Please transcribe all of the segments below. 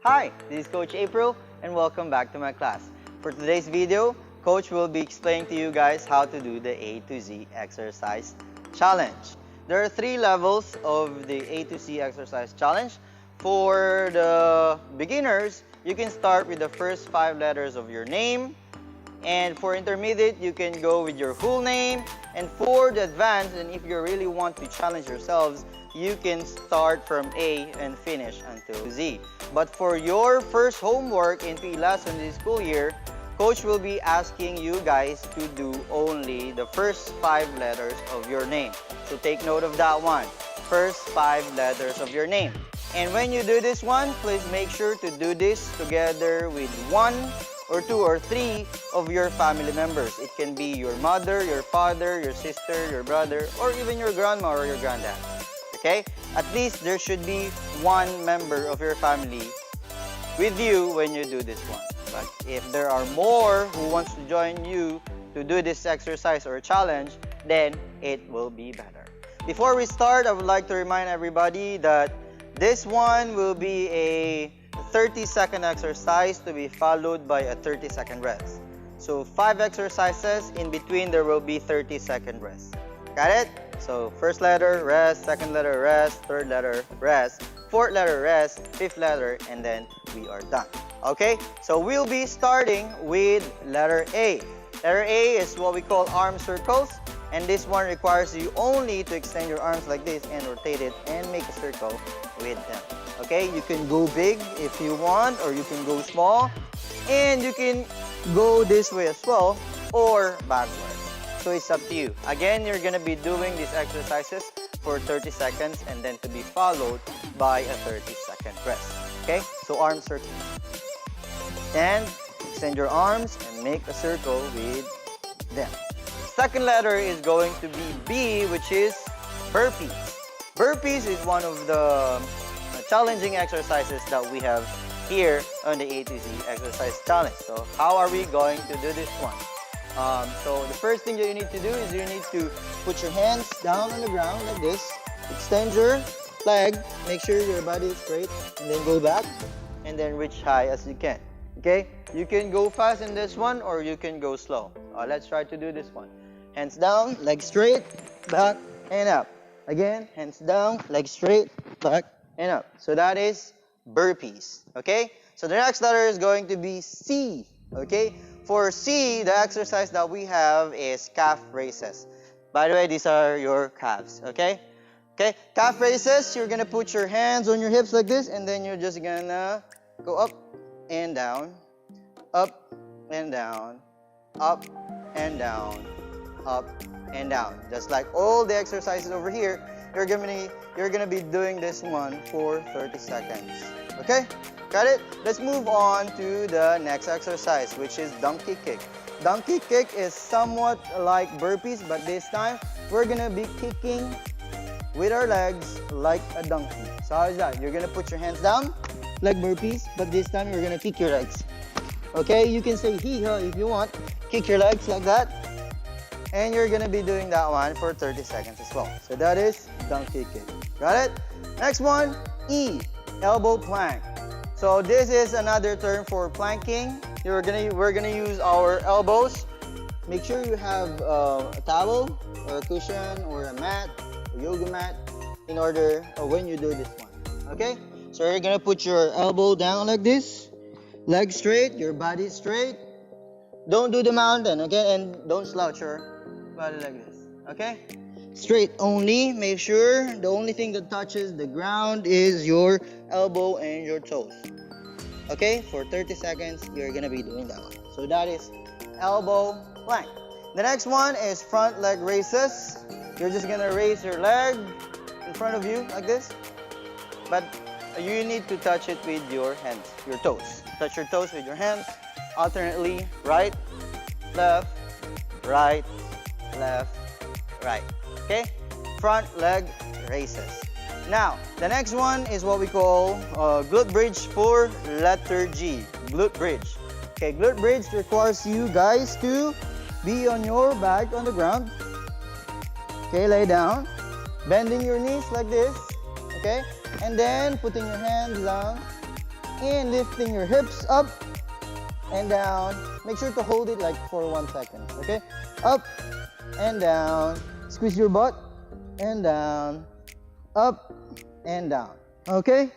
Hi, this is Coach April and welcome back to my class. For today's video, Coach will be explaining to you guys how to do the A to Z exercise challenge. There are 3 levels of the A to Z exercise challenge. For the beginners, you can start with the first 5 letters of your name. And for intermediate, you can go with your full name. And for the advanced, and if you really want to challenge yourselves, you can start from A and finish until Z. But for your first homework in PE lesson this school year, Coach will be asking you guys to do only the first 5 letters of your name. So take note of that one. First 5 letters of your name. And when you do this one, please make sure to do this together with 1 or 2 or 3 of your family members. It can be your mother, your father, your sister, your brother, or even your grandma or your granddad. Okay? At least there should be 1 member of your family with you when you do this one. But if there are more who wants to join you to do this exercise or challenge, then it will be better. Before we start, I would like to remind everybody that this one will be a 30-second exercise to be followed by a 30-second rest. So 5 exercises, in between there will be 30-second rest. Got it? So first letter, rest, second letter, rest, third letter, rest, fourth letter, rest, fifth letter, and then we are done. Okay? So we'll be starting with letter A. Letter A is what we call arm circles, and this one requires you only to extend your arms like this and rotate it and make a circle with them. Okay? You can go big if you want, or you can go small, and you can go this way as well, or backwards. So it's up to you. Again, you're gonna be doing these exercises for 30 seconds and then to be followed by a 30-second rest. Okay? So arm circles. And extend your arms and make a circle with them. Second letter is going to be B, which is burpees. Burpees is one of the challenging exercises that we have here on the A to Z exercise challenge. So how are we going to do this one? So the first thing that you need to do is you need to put your hands down on the ground like this. Extend your leg, make sure your body is straight, and then go back and then reach high as you can. Okay? You can go fast in this one or you can go slow. Let's try to do this one. Hands down, leg straight, back and up. Again, hands down, leg straight, back and up. So that is burpees. Okay? So the next letter is going to be C. Okay? For C, the exercise that we have is calf raises. By the way, these are your calves, okay? Okay, calf raises, you're gonna put your hands on your hips like this, and then you're just gonna go up and down, up and down, up and down, up and down. Just like all the exercises over here, you're gonna be doing this one for 30 seconds, okay? Got it? Let's move on to the next exercise, which is donkey kick. Donkey kick is somewhat like burpees, but this time we're gonna be kicking with our legs like a donkey. So how is that? You're gonna put your hands down like burpees, but this time you're gonna kick your legs. Okay? You can say hee-haw if you want. Kick your legs like that. And you're gonna be doing that one for 30 seconds as well. So that is donkey kick. Got it? Next one, E, elbow plank. So this is another term for planking. We're gonna use our elbows. Make sure you have a towel or a cushion or a mat, a yoga mat, in order when you do this one. Okay? So you're gonna put your elbow down like this, legs straight, your body straight. Don't do the mountain, okay? And don't slouch your body like this. Okay? Straight only. Make sure the only thing that touches the ground is your elbow and your toes. Okay, for 30 seconds, you're gonna be doing that one. So that is elbow plank. The next one is front leg raises. You're just gonna raise your leg in front of you like this, but you need to touch it with your hands, your toes. Touch your toes with your hands alternately, right, left, right, left, right. Okay? Front leg raises. Now, the next one is what we call glute bridge for letter G. Glute bridge. Okay, glute bridge requires you guys to be on your back on the ground. Okay, lay down. Bending your knees like this. Okay? And then putting your hands down and lifting your hips up and down. Make sure to hold it like for 1 second, okay? Up and down. Squeeze your butt and down. Up and down, okay?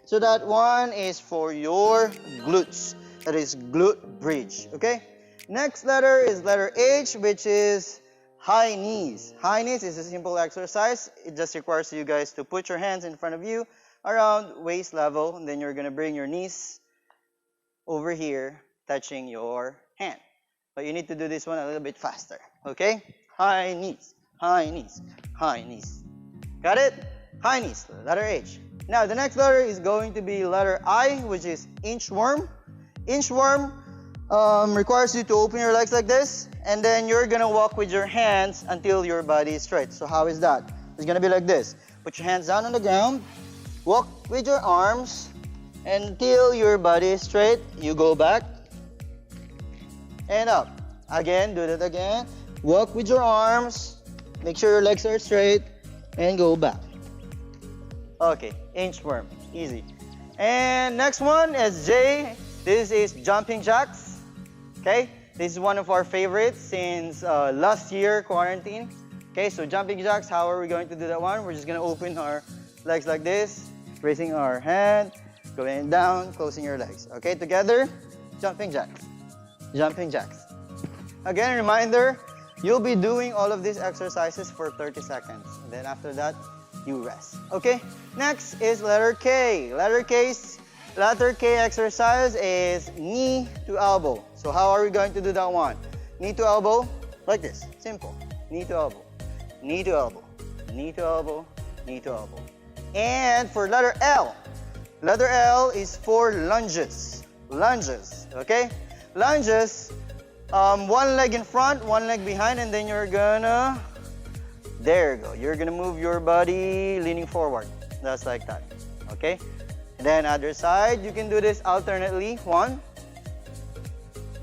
So that one is for your glutes. That is glute bridge, okay? Next letter is letter H, which is high knees. High knees is a simple exercise. It just requires you guys to put your hands in front of you around waist level, and then you're gonna bring your knees over here, touching your hand. But you need to do this one a little bit faster, okay? High knees, high knees, high knees. Got it? High knees, letter H. Now, the next letter is going to be letter I, which is inchworm. Inchworm requires you to open your legs like this, and then you're gonna walk with your hands until your body is straight. So how is that? It's gonna be like this. Put your hands down on the ground, walk with your arms until your body is straight. You go back and up. Again, do that again. Walk with your arms, make sure your legs are straight, and go back. Okay, inchworm, easy. And next one is J. This is jumping jacks. Okay, this is one of our favorites since last year quarantine. Okay, so jumping jacks, how are we going to do that one? We're just gonna open our legs like this, raising our hand, going down, closing your legs. Okay, together, jumping jacks. Jumping jacks. Again, reminder, you'll be doing all of these exercises for 30 seconds. And then after that, you rest. Okay, next is letter K. Letter K exercise is knee to elbow. So how are we going to do that one? Knee to elbow, like this, simple. Knee to elbow, knee to elbow, knee to elbow, knee to elbow. And for letter L is for lunges. Lunges, okay? Lunges, one leg in front, one leg behind, and then you're gonna, there you go. You're gonna move your body leaning forward. That's like that, okay? And then other side, you can do this alternately. 1,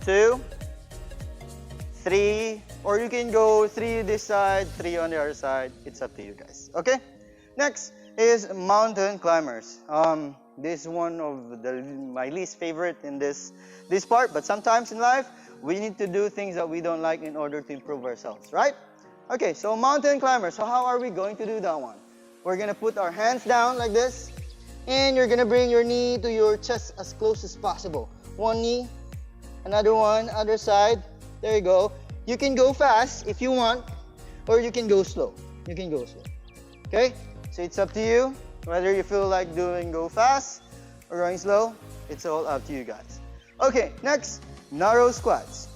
2, 3, or you can go 3 this side, 3 on the other side. It's up to you guys, okay? Next is mountain climbers. This is one of my least favorite in this part, but sometimes in life, we need to do things that we don't like in order to improve ourselves, right? Okay, so mountain climbers. So how are we going to do that one? We're gonna put our hands down like this, and you're gonna bring your knee to your chest as close as possible. One knee, another one, other side. There you go. You can go fast if you want, or you can go slow. You can go slow. Okay? So it's up to you. Whether you feel like go fast or going slow, it's all up to you guys. Okay, next, narrow squats.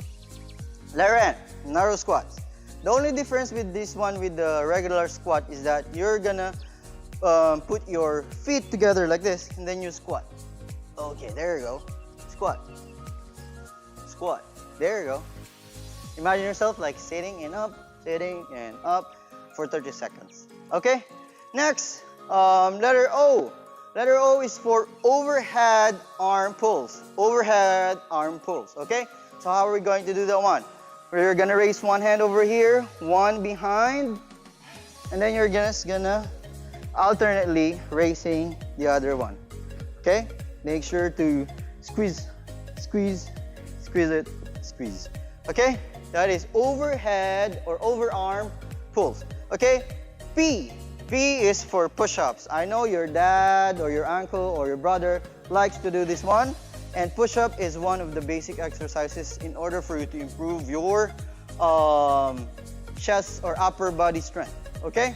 Letter N, narrow squats. The only difference with this one with the regular squat is that you're gonna put your feet together like this, and then you squat. Okay, there you go. Squat. Squat. There you go. Imagine yourself like sitting and up for 30 seconds. Okay? Next, letter O. Letter O is for overhead arm pulls. Overhead arm pulls. Okay? So how are we going to do that one? We're gonna raise one hand over here, one behind, and then you're just gonna alternately raising the other one. Okay? Make sure to squeeze, squeeze, squeeze it, squeeze. Okay? That is overhead or overarm pulls. Okay? P. P is for push-ups. I know your dad or your uncle or your brother likes to do this one. And push-up is one of the basic exercises in order for you to improve your chest or upper body strength. Okay?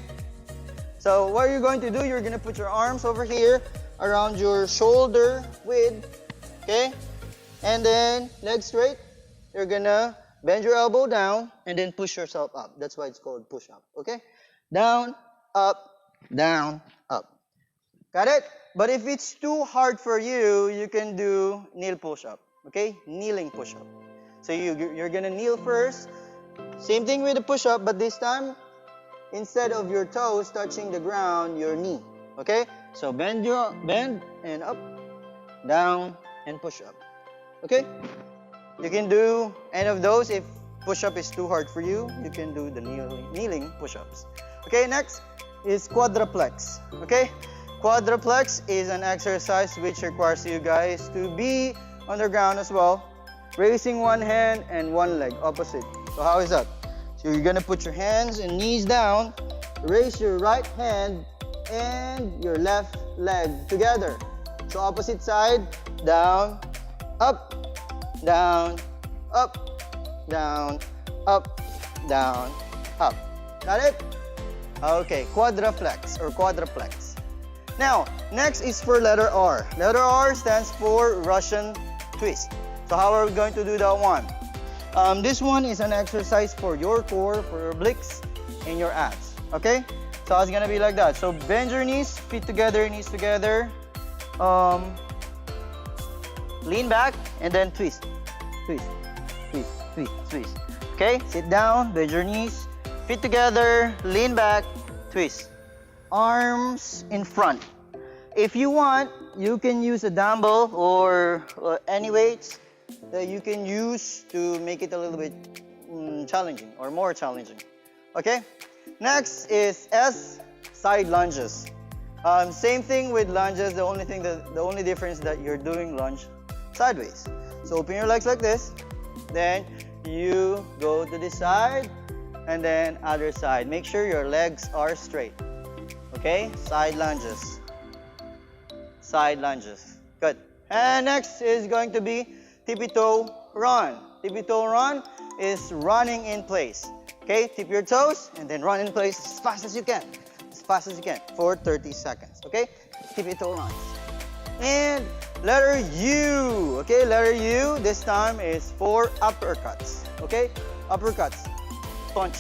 So what are you going to do? You're going to put your arms over here around your shoulder width. Okay? And then legs straight. You're going to bend your elbow down and then push yourself up. That's why it's called push-up. Okay? Down, up, down, up. Got it? But if it's too hard for you, you can do kneel push-up. Okay? Kneeling push-up. So you're going to kneel first. Same thing with the push-up, but this time, instead of your toes touching the ground, your knee. Okay? So bend and up, down, and push up. Okay? You can do any of those. If push-up is too hard for you, you can do the kneeling push-ups. Okay, next is quadruplex. Okay? Quadruplex is an exercise which requires you guys to be on the ground as well, raising one hand and one leg opposite. So how is that? So you're gonna put your hands and knees down, raise your right hand and your left leg together. So opposite side, down, up, down, up, down, up, down, up. Got it? Okay, quadruplex or quadruplex. Now, next is for letter R. Letter R stands for Russian twist. So how are we going to do that one? This one is an exercise for your core, for your obliques, and your abs. Okay? So it's gonna be like that. So bend your knees, feet together, knees together. Lean back and then twist. Twist, twist, twist, twist. Okay? Sit down, bend your knees, feet together, lean back, twist. Arms in front. If you want, you can use a dumbbell or any weights that you can use to make it a little bit challenging or more challenging. Okay? Next is S, side lunges. Same thing with lunges. The only difference that you're doing lunge sideways. So open your legs like this. Then you go to this side and then other side. Make sure your legs are straight. Okay? Side lunges. Side lunges. Good. And next is going to be tippy toe run. Tippy toe run is running in place. Okay? Tip your toes and then run in place as fast as you can. As fast as you can for 30 seconds. Okay? Tippy toe runs. And letter U. Okay? Letter U this time is for uppercuts. Okay? Uppercuts. Punch.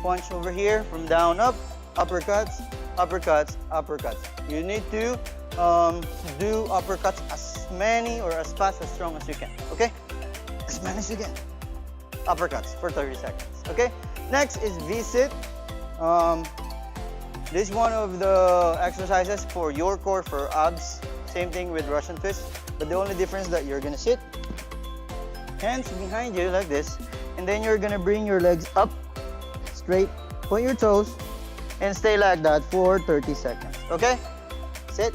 Punch over here from down up. Uppercuts. Uppercuts. Uppercuts. You need to do uppercuts as many or as fast as strong as you can. Okay? As many as you can. Uppercuts for 30 seconds. Okay? Next is V-sit. This is one of the exercises for your core, for abs. Same thing with Russian twist. But the only difference that you're gonna sit, hands behind you like this, and then you're gonna bring your legs up, straight, point your toes, and stay like that for 30 seconds. Okay? Sit,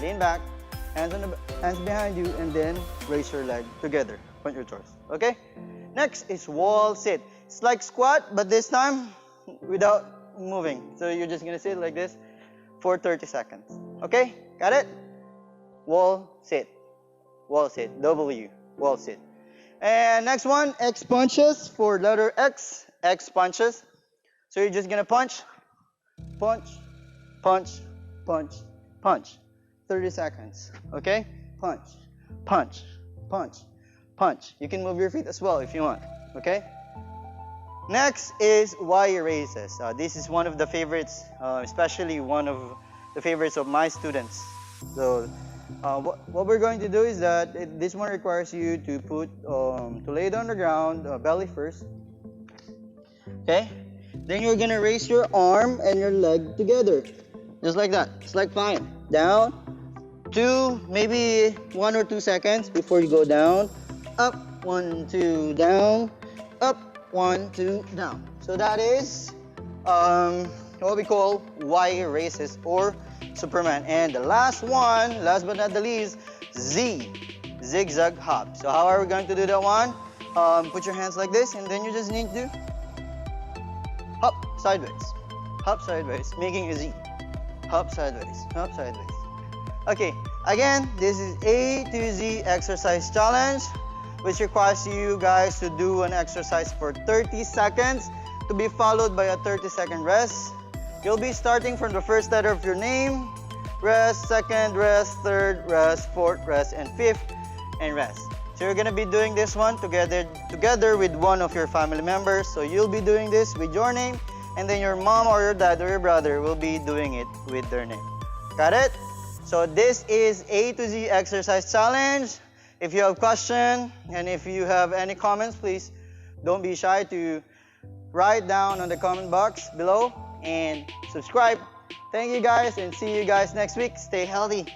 lean back, hands behind you, and then raise your leg together. Point your toes. Okay? Next is wall sit. It's like squat, but this time without moving. So you're just gonna sit like this for 30 seconds. Okay? Got it? Wall sit. Wall sit. W. Wall sit. And next one, X punches for letter X. X punches. So you're just gonna punch, punch, punch, punch, punch. 30 seconds. Okay? Punch, punch, punch, punch. You can move your feet as well if you want. Okay? Next is Y raises. This is one of the favorites, especially one of the favorites of my students. So what we're going to do is that this one requires you to put to lay it on the ground, belly first. Okay? Then you're gonna raise your arm and your leg together, just like that. It's like 5 down, 2, maybe 1 or 2 seconds before you go down, up, 1, 2, down, up, 1, 2, down. So that is what we call Y raises or Superman. And the last one, last but not the least, Z, zigzag hop. So how are we going to do that one? Put your hands like this, and then you just need to hop sideways, making a Z. Hop sideways, hop sideways. Okay, again, this is A to Z exercise challenge, which requires you guys to do an exercise for 30 seconds to be followed by a 30-second rest. You'll be starting from the first letter of your name, rest, second, rest, third, rest, fourth, rest, and fifth, and rest. So you're gonna be doing this one together with one of your family members. So you'll be doing this with your name, and then your mom or your dad or your brother will be doing it with their name. Got it? So this is A to Z exercise challenge. If you have questions and if you have any comments, please don't be shy to write down on the comment box below and subscribe. Thank you guys and see you guys next week. Stay healthy.